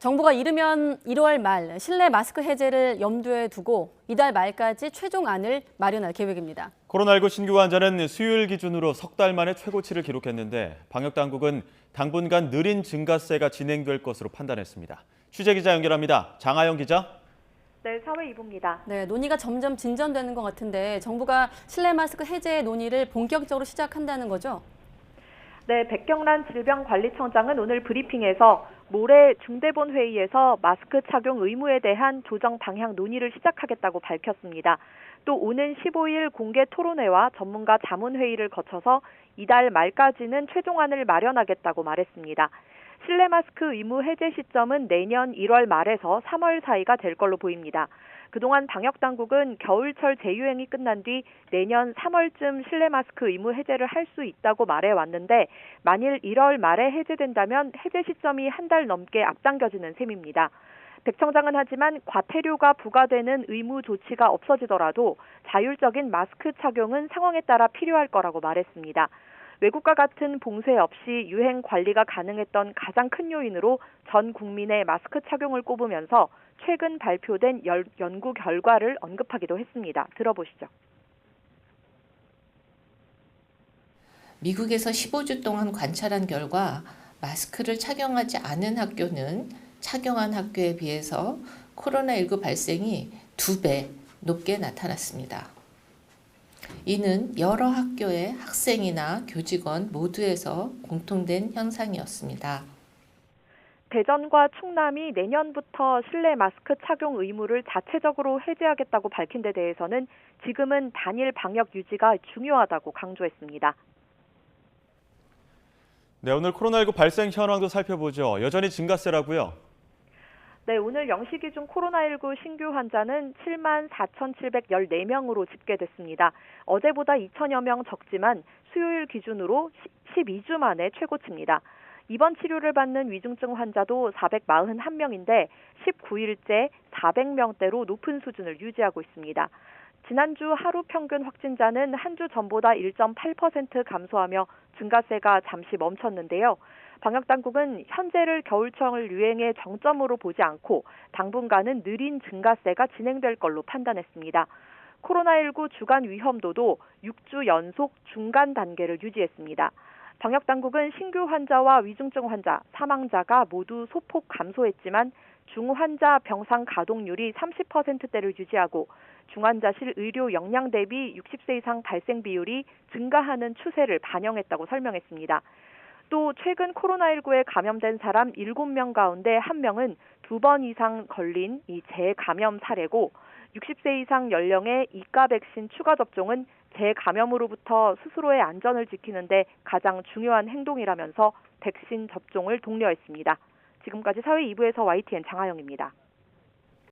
정부가 이르면 1월 말 실내 마스크 해제를 염두에 두고 이달 말까지 최종안을 마련할 계획입니다. 코로나19 신규 환자는 수요일 기준으로 석 달 만에 최고치를 기록했는데 방역당국은 당분간 느린 증가세가 진행될 것으로 판단했습니다. 취재기자 연결합니다. 장하영 기자. 네, 사회 2부입니다. 네, 논의가 점점 진전되는 것 같은데 정부가 실내 마스크 해제 논의를 본격적으로 시작한다는 거죠? 네, 백경란 질병관리청장은 오늘 브리핑에서 모레 중대본 회의에서 마스크 착용 의무에 대한 조정 방향 논의를 시작하겠다고 밝혔습니다. 또 오는 15일 공개 토론회와 전문가 자문회의를 거쳐서 이달 말까지는 최종안을 마련하겠다고 말했습니다. 실내 마스크 의무 해제 시점은 내년 1월 말에서 3월 사이가 될 걸로 보입니다. 그동안 방역당국은 겨울철 재유행이 끝난 뒤 내년 3월쯤 실내 마스크 의무 해제를 할 수 있다고 말해왔는데 만일 1월 말에 해제된다면 해제 시점이 한 달 넘게 앞당겨지는 셈입니다. 백 청장은 하지만 과태료가 부과되는 의무 조치가 없어지더라도 자율적인 마스크 착용은 상황에 따라 필요할 거라고 말했습니다. 외국과 같은 봉쇄 없이 유행 관리가 가능했던 가장 큰 요인으로 전 국민의 마스크 착용을 꼽으면서 최근 발표된 연구 결과를 언급하기도 했습니다. 들어보시죠. 미국에서 15주 동안 관찰한 결과 마스크를 착용하지 않은 학교는 착용한 학교에 비해서 코로나19 발생이 2배 높게 나타났습니다. 이는 여러 학교의 학생이나 교직원 모두에서 공통된 현상이었습니다. 대전과 충남이 내년부터 실내 마스크 착용 의무를 자체적으로 해제하겠다고 밝힌 데 대해서는 지금은 단일 방역 유지가 중요하다고 강조했습니다. 네, 오늘 코로나19 발생 현황도 살펴보죠. 여전히 증가세라고요? 네, 오늘 0시 기준 코로나19 신규 환자는 7만 4,714명으로 집계됐습니다. 어제보다 2천여 명 적지만 수요일 기준으로 12주 만에 최고치입니다. 입원 치료를 받는 위중증 환자도 441명인데 19일째 400명대로 높은 수준을 유지하고 있습니다. 지난주 하루 평균 확진자는 한 주 전보다 1.8% 감소하며 증가세가 잠시 멈췄는데요. 방역당국은 현재를 겨울철 유행의 정점으로 보지 않고 당분간은 느린 증가세가 진행될 걸로 판단했습니다. 코로나19 주간 위험도도 6주 연속 중간 단계를 유지했습니다. 방역당국은 신규 환자와 위중증 환자, 사망자가 모두 소폭 감소했지만 중환자 병상 가동률이 30%대를 유지하고 중환자실 의료 역량 대비 60세 이상 발생 비율이 증가하는 추세를 반영했다고 설명했습니다. 또 최근 코로나19에 감염된 사람 7명 가운데 1명은 2번 이상 걸린 이 재감염 사례고 60세 이상 연령의 이가 백신 추가 접종은 재감염으로부터 스스로의 안전을 지키는 데 가장 중요한 행동이라면서 백신 접종을 독려했습니다. 지금까지 사회 2부에서 YTN 장하영입니다.